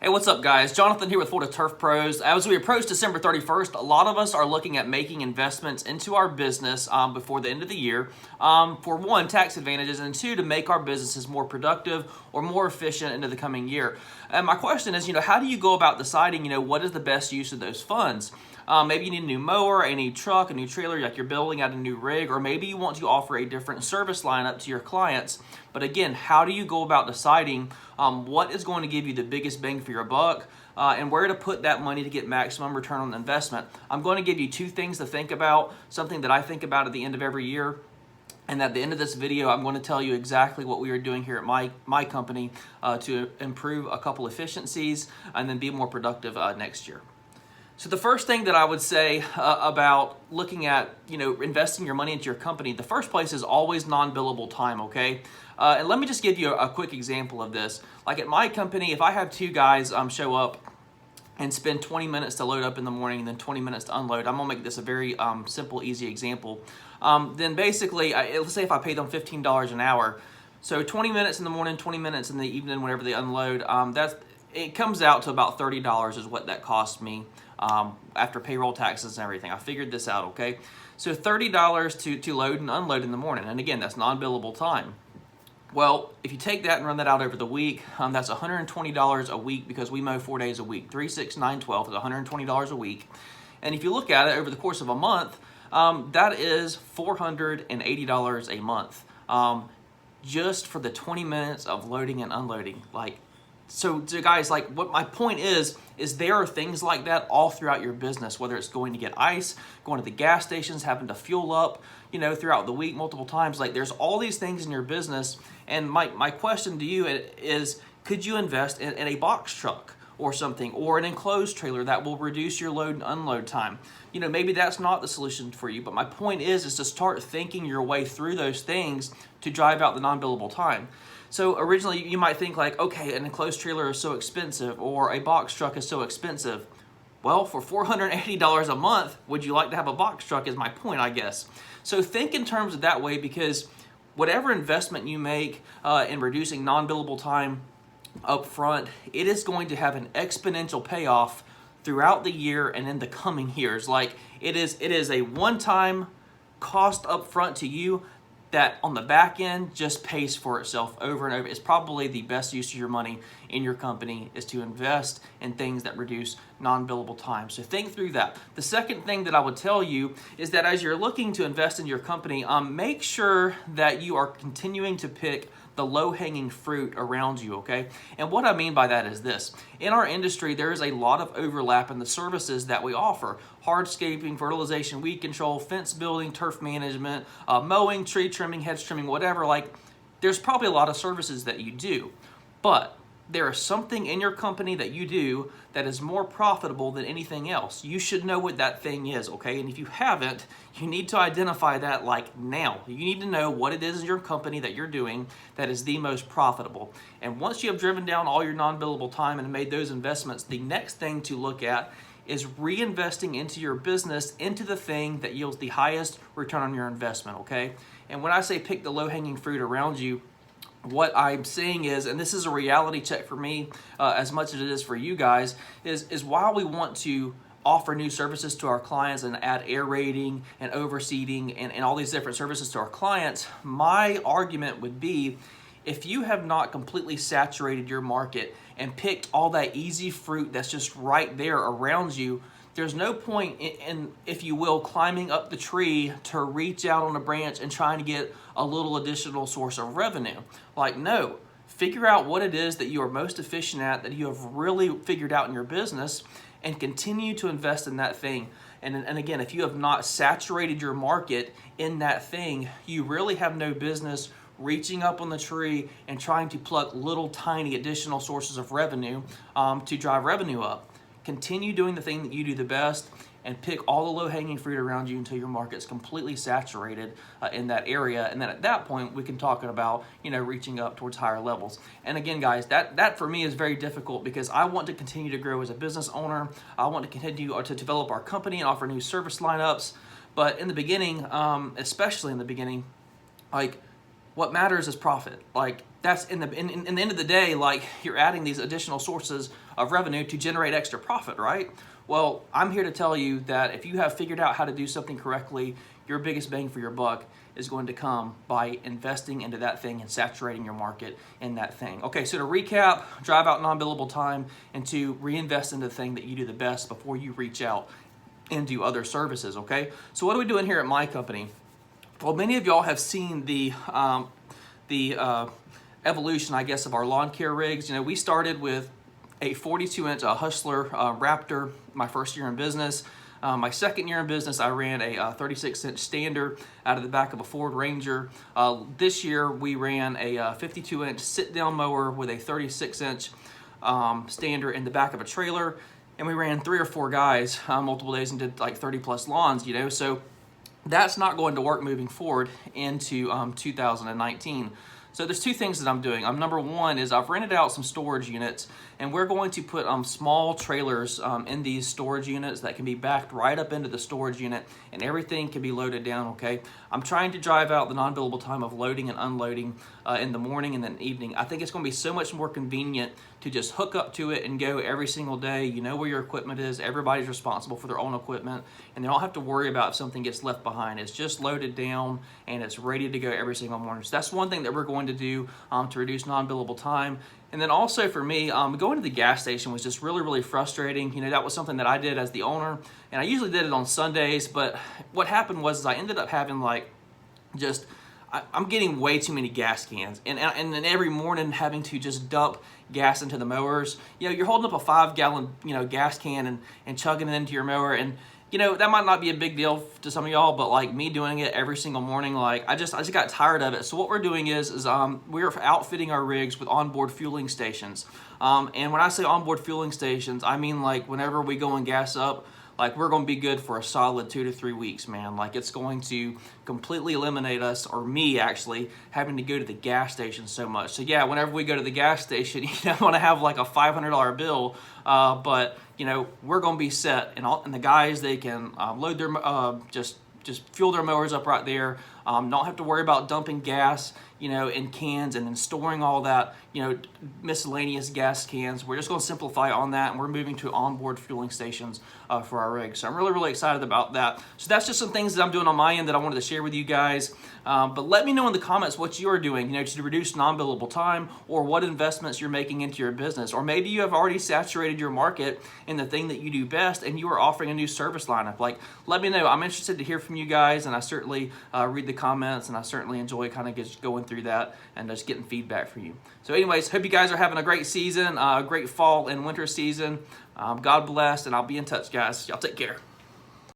Hey, what's up, guys? Jonathan here with Florida Turf Pros. As we approach December 31st, a lot of us are looking at making investments into our business before the end of the year. For one, tax advantages, and two, to make our businesses more productive or more efficient into the coming year. And my question is, how do you go about deciding, what is the best use of those funds? Maybe you need a new mower, a new truck, a new trailer, like you're building out a new rig, or maybe you want to offer a different service lineup to your clients. But again, how do you go about deciding what is going to give you the biggest bang for your buck and where to put that money to get maximum return on investment? I'm going to give you two things to think about, something that I think about at the end of every year. And at the end of this video, I'm going to tell you exactly what we are doing here at my company to improve a couple efficiencies and then be more productive next year. So the first thing that I would say about looking at, investing your money into your company, the first place is always non-billable time, okay? And let me just give you a quick example of this. Like at my company, if I have two guys show up and spend 20 minutes to load up in the morning and then 20 minutes to unload, I'm gonna make this a very simple, easy example. Then basically, let's say if I pay them $15 an hour, so 20 minutes in the morning, 20 minutes in the evening, whenever they unload, it comes out to about $30 is what that cost me after payroll, taxes, and everything. I figured this out, okay? So $30 to load and unload in the morning. And again, that's non-billable time. Well, if you take that and run that out over the week, that's $120 a week because we mow 4 days a week. 3, 6, 9, 12 is $120 a week. And if you look at it over the course of a month, that is $480 a month just for the 20 minutes of loading and unloading. So guys, what my point is there are things like that all throughout your business, whether it's going to get ice, going to the gas stations, having to fuel up, throughout the week multiple times. There's all these things in your business. And my question to you is, could you invest in a box truck or something, or an enclosed trailer that will reduce your load and unload time? Maybe that's not the solution for you, but my point is to start thinking your way through those things to drive out the non-billable time. So originally you might think okay, an enclosed trailer is so expensive or a box truck is so expensive. Well, for $480 a month, would you like to have a box truck is my point, I guess. So think in terms of that way, because whatever investment you make in reducing non-billable time up front, it is going to have an exponential payoff throughout the year and in the coming years. It is a one-time cost up front to you that on the back end just pays for itself over and over. It's probably the best use of your money in your company is to invest in things that reduce non-billable time. So think through that. The second thing that I would tell you is that as you're looking to invest in your company, make sure that you are continuing to pick the low-hanging fruit around you, okay? And what I mean by that is this. In our industry, there is a lot of overlap in the services that we offer. Hardscaping, fertilization, weed control, fence building, turf management, mowing, tree trimming, hedge trimming, whatever. There's probably a lot of services that you do. But there is something in your company that you do that is more profitable than anything else. You should know what that thing is, okay? And if you haven't, you need to identify that now. You need to know what it is in your company that you're doing that is the most profitable. And once you have driven down all your non-billable time and made those investments, the next thing to look at is reinvesting into your business, into the thing that yields the highest return on your investment, okay? And when I say pick the low-hanging fruit around you, what I'm saying is, and this is a reality check for me as much as it is for you guys, is while we want to offer new services to our clients and add aerating and overseeding and all these different services to our clients, my argument would be if you have not completely saturated your market and picked all that easy fruit that's just right there around you, there's no point in, if you will, climbing up the tree to reach out on a branch and trying to get a little additional source of revenue. No, figure out what it is that you are most efficient at, that you have really figured out in your business, and continue to invest in that thing. And again, if you have not saturated your market in that thing, you really have no business reaching up on the tree and trying to pluck little tiny additional sources of revenue to drive revenue up. Continue doing the thing that you do the best and pick all the low-hanging fruit around you until your market's completely saturated in that area. And then at that point, we can talk about, reaching up towards higher levels. And again, guys, that for me is very difficult because I want to continue to grow as a business owner. I want to continue to develop our company and offer new service lineups. But in the beginning, especially in the beginning, what matters is profit. that's in the end of the day, like, you're adding these additional sources of revenue to generate extra profit, right? Well, I'm here to tell you that if you have figured out how to do something correctly, your biggest bang for your buck is going to come by investing into that thing and saturating your market in that thing. Okay, so to recap, drive out non-billable time and to reinvest into the thing that you do the best before you reach out and do other services, okay? So what are we doing here at my company? Well, many of y'all have seen the evolution, I guess, of our lawn care rigs. You know, we started with a 42-inch Hustler Raptor my first year in business. My second year in business, I ran a 36-inch stander out of the back of a Ford Ranger. This year, we ran a 52-inch sit-down mower with a 36-inch stander in the back of a trailer. And we ran 3 or 4 guys multiple days and did like 30-plus lawns, you know. So that's not going to work moving forward into 2019. So there's 2 things that I'm doing. Number one is I've rented out some storage units, and we're going to put small trailers in these storage units that can be backed right up into the storage unit, and everything can be loaded down, okay? I'm trying to drive out the non-billable time of loading and unloading in the morning and then evening. I think it's going to be so much more convenient to just hook up to it and go every single day. You know where your equipment is. Everybody's responsible for their own equipment, and they don't have to worry about if something gets left behind. It's just loaded down, and it's ready to go every single morning. So that's one thing that we're going to do to reduce non-billable time. And then also for me, going to the gas station was just really, really frustrating. You know, that was something that I did as the owner, and I usually did it on Sundays, but what happened was I ended up having like just, I'm getting way too many gas cans, and then every morning having to just dump gas into the mowers. You know, you're holding up a 5-gallon, you know, gas can and chugging it into your mower, and you know, that might not be a big deal to some of y'all, but like me doing it every single morning, like I just got tired of it. So what we're doing is we're outfitting our rigs with onboard fueling stations. And when I say onboard fueling stations, I mean like whenever we go and gas up, like we're going to be good for a solid 2 to 3 weeks, man. Like it's going to completely eliminate us, or me actually, having to go to the gas station so much. So yeah, whenever we go to the gas station, you don't want to have like a $500 bill, but you know, we're going to be set, and the guys, they can load their just fuel their mowers up right there. Don't have to worry about dumping gas, you know, in cans and then storing all that, you know, miscellaneous gas cans. We're just going to simplify on that, and we're moving to onboard fueling stations for our rigs. So I'm really, really excited about that. So that's just some things that I'm doing on my end that I wanted to share with you guys. But let me know in the comments what you're doing, you know, to reduce non-billable time, or what investments you're making into your business. Or maybe you have already saturated your market in the thing that you do best, and you are offering a new service lineup. Like, let me know. I'm interested to hear from you guys, and I certainly read the comments, and I certainly enjoy kind of just going through that and just getting feedback from you. So anyways, hope you guys are having a great season, a great fall and winter season. God bless, and I'll be in touch, guys. Y'all take care.